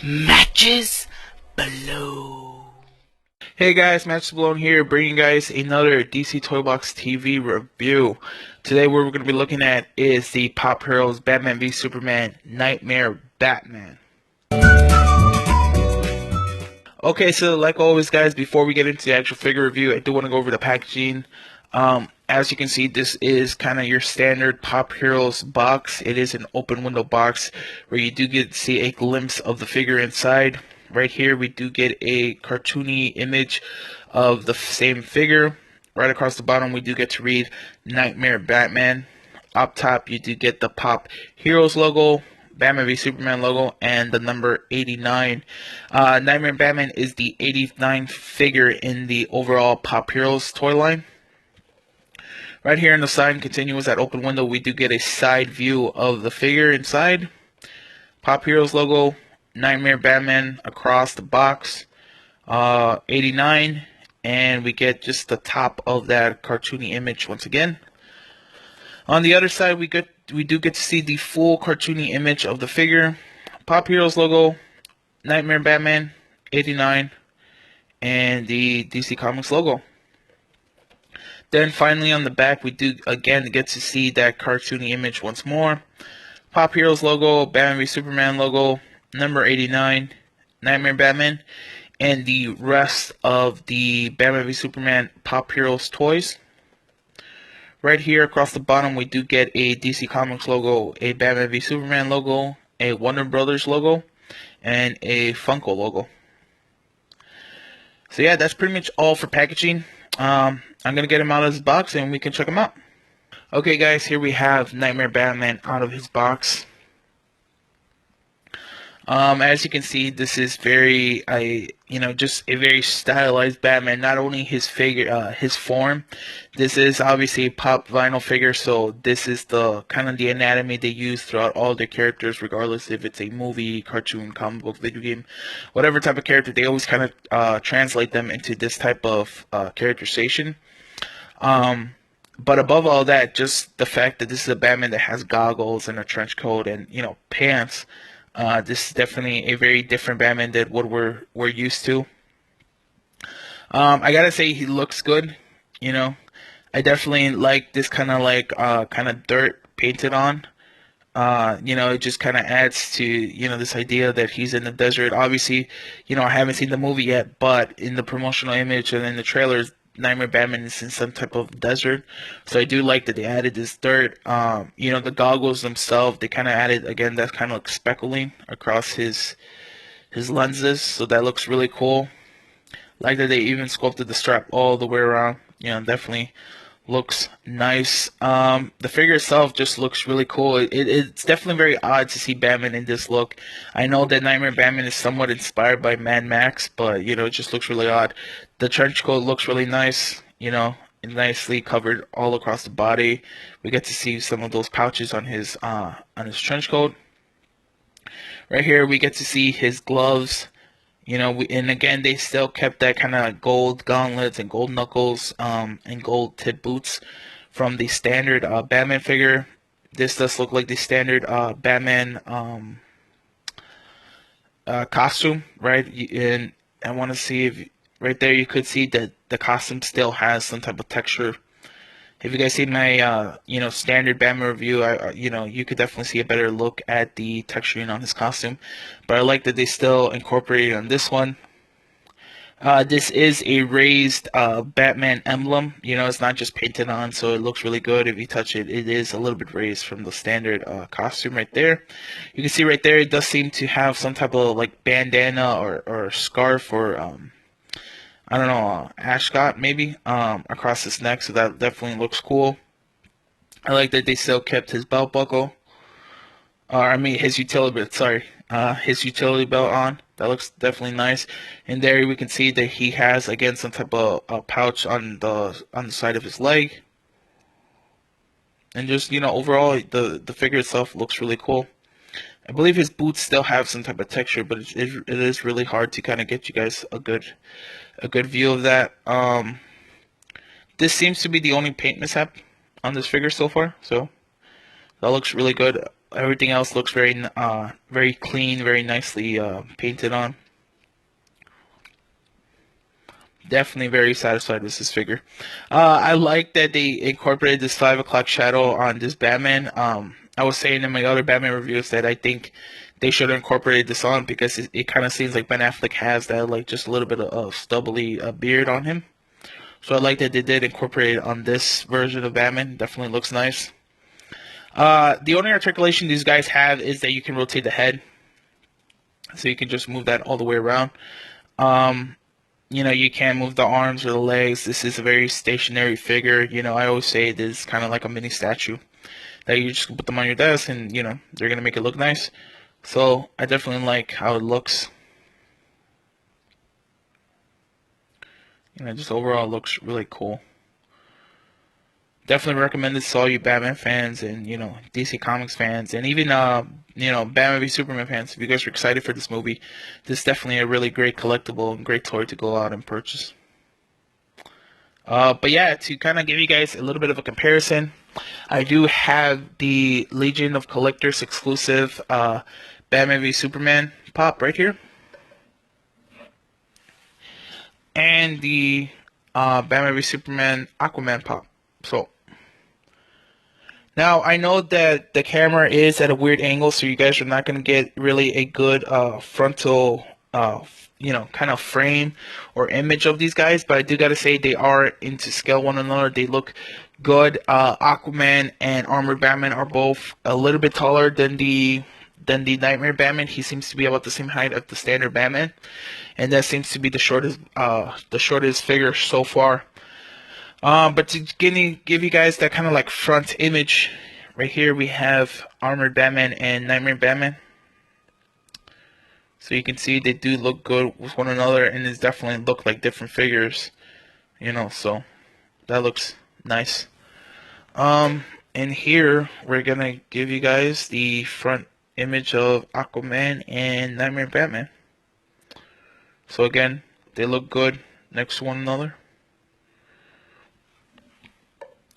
Matches below. Hey guys, Match Balone here, bringing you guys another DC Toy Box TV review. Today, what we're going to be looking at is the Pop Heroes Batman v Superman Nightmare Batman. Okay, so like always, guys, before we get into the actual figure review, I do want to go over the packaging. As you can see, this is kind of your standard Pop Heroes box. It is an open window box where you do get to see a glimpse of the figure inside. Right here, we do get a cartoony image of the same figure. Right across the bottom, we do get to read Nightmare Batman. Up top, you do get the Pop Heroes logo, Batman v Superman logo, and the number 89. Nightmare Batman is the 89th figure in the overall Pop Heroes toy line. Right here on the side, continuous that open window, we do get a side view of the figure inside. Pop Heroes logo, Nightmare Batman across the box, 89, and we get just the top of that cartoony image once again. On the other side, we do get to see the full cartoony image of the figure, Pop Heroes logo, Nightmare Batman, 89, and the DC Comics logo. Then finally on the back, we do again get to see that cartoony image once more. Pop Heroes logo, Batman v Superman logo, number 89, Nightmare Batman, and the rest of the Batman v Superman Pop Heroes toys. Right here across the bottom, we do get a DC Comics logo, a Batman v Superman logo, a Warner Brothers logo, and a Funko logo. So yeah, that's pretty much all for packaging. I'm going to get him out of his box and we can check him out. Okay guys, here we have Nightmare Batman out of his box. As you can see, this is very, just a very stylized Batman. Not only his figure, his form. This is obviously a pop vinyl figure, so this is the kind of the anatomy they use throughout all their characters, regardless if it's a movie, cartoon, comic book, video game, whatever type of character. They always kind of translate them into this type of characterization. But above all that, just the fact that this is a Batman that has goggles and a trench coat and pants. This is definitely a very different Batman than what we're used to. I gotta say he looks good. I definitely like this kind of kind of dirt painted on. It just kind of adds to this idea that he's in the desert. Obviously, I haven't seen the movie yet, but in the promotional image and in the trailers, Nightmare Batman is in some type of desert. So I do like that they added this dirt. The goggles themselves, they kind of added again that kind of like speckling across his lenses. So that looks really cool. Like that they even sculpted the strap all the way around. Definitely looks nice. The figure itself just looks really cool. It's definitely very odd to see Batman in this look. I know that Nightmare Batman is somewhat inspired by Mad Max, but it just looks really odd. The trench coat looks really nice. Nicely covered all across the body. We get to see some of those pouches on his trench coat. Right here, we get to see his gloves. And again, they still kept that kind of gold gauntlets and gold knuckles, and gold tip boots from the standard Batman figure. This does look like the standard Batman costume, right? And I want to see if right there you could see that the costume still has some type of texture. If you guys see my standard Batman review, you could definitely see a better look at the texturing on his costume. But I like that they still incorporated on this one. This is a raised Batman emblem. It's not just painted on, so it looks really good. If you touch it, it is a little bit raised from the standard costume right there. You can see right there, it does seem to have some type of like bandana or scarf or I don't know, ascot maybe across his neck. So that definitely looks cool. I like that they still kept his belt buckle. His utility belt. Sorry, his utility belt on. That looks definitely nice. And there we can see that he has again some type of pouch on the side of his leg. And just overall, the figure itself looks really cool. I believe his boots still have some type of texture, but it is really hard to kind of get you guys a good view of that. This seems to be the only paint mishap on this figure so far. So that looks really good. Everything else looks very clean, very nicely painted on. Definitely very satisfied with this figure. I like that they incorporated this 5 o'clock shadow on this Batman. I was saying in my other Batman reviews that I think they should have incorporated this on because it kind of seems like Ben Affleck has that like just a little bit of stubbly beard on him. So I like that they did incorporate it on this version of Batman. Definitely looks nice. The only articulation these guys have is that you can rotate the head, so you can just move that all the way around. Um, you can't move the arms or the legs. This is a very stationary figure. I always say this is kind of like a mini statue that you just put them on your desk, and they're gonna make it look nice. So I definitely like how it looks. Just overall looks really cool. Definitely recommend this to all you Batman fans and DC Comics fans and even Batman v Superman fans. If you guys are excited for this movie, this is definitely a really great collectible and great toy to go out and purchase. But yeah, to kind of give you guys a little bit of a comparison, I do have the Legion of Collectors exclusive Batman v Superman pop right here, and the Batman v Superman Aquaman pop. So now I know that the camera is at a weird angle, so you guys are not going to get really a good frontal, kind of frame or image of these guys. But I do got to say they are into scale one another. They look good. Aquaman and Armored Batman are both a little bit taller than the Nightmare Batman. He seems to be about the same height as the standard Batman, and that seems to be the shortest figure so far. But to give you guys that kind of like front image, right here we have Armored Batman and Nightmare Batman. So you can see they do look good with one another, and it's definitely look like different figures, so that looks nice. And here we're gonna give you guys the front image of Aquaman and Nightmare Batman. So again, they look good next to one another.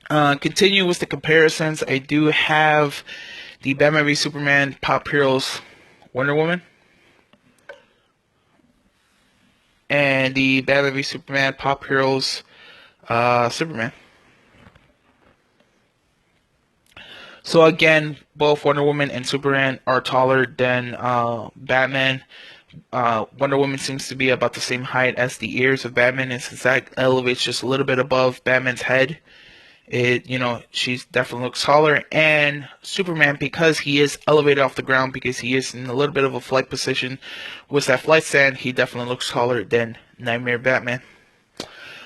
Continue with the comparisons. I do have the Batman v Superman Pop Heroes Wonder Woman and the Batman v Superman Pop Heroes Superman. So again, both Wonder Woman and Superman are taller than Batman. Wonder Woman seems to be about the same height as the ears of Batman, and since that elevates just a little bit above Batman's head, she definitely looks taller. And Superman, because he is elevated off the ground, because he is in a little bit of a flight position with that flight stand, he definitely looks taller than Nightmare Batman.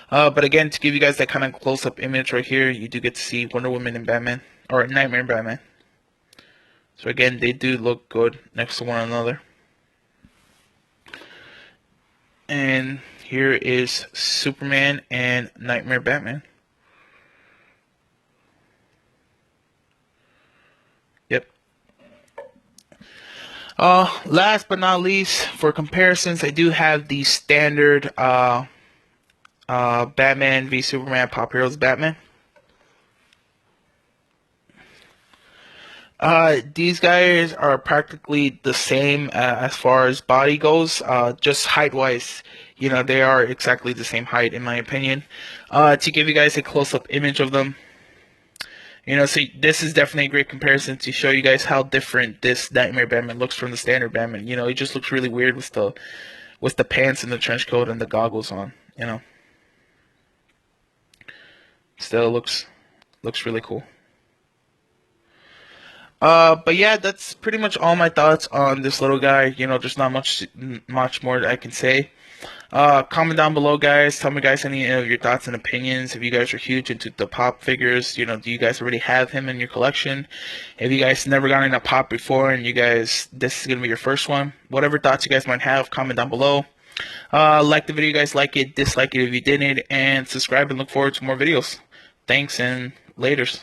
But again, to give you guys that kind of close-up image right here, you do get to see Wonder Woman and Batman, or Nightmare Batman. So again, they do look good next to one another. And here is Superman and Nightmare Batman. Yep. Last but not least, for comparisons, I do have the standard Batman v Superman Pop Heroes Batman. These guys are practically the same as far as body goes. Just height-wise, they are exactly the same height in my opinion. To give you guys a close-up image of them, so this is definitely a great comparison to show you guys how different this Nightmare Batman looks from the standard Batman. It just looks really weird with the pants and the trench coat and the goggles on. Still looks really cool. But yeah, that's pretty much all my thoughts on this little guy. There's not much more that I can say. Comment down below, guys. Tell me, guys, any of your thoughts and opinions. If you guys are huge into the pop figures, do you guys already have him in your collection? If you guys never got in a pop before and this is gonna be your first one, whatever thoughts you guys might have, comment down below. Like the video, guys. Like it, dislike it if you didn't, and subscribe and look forward to more videos. Thanks and laters.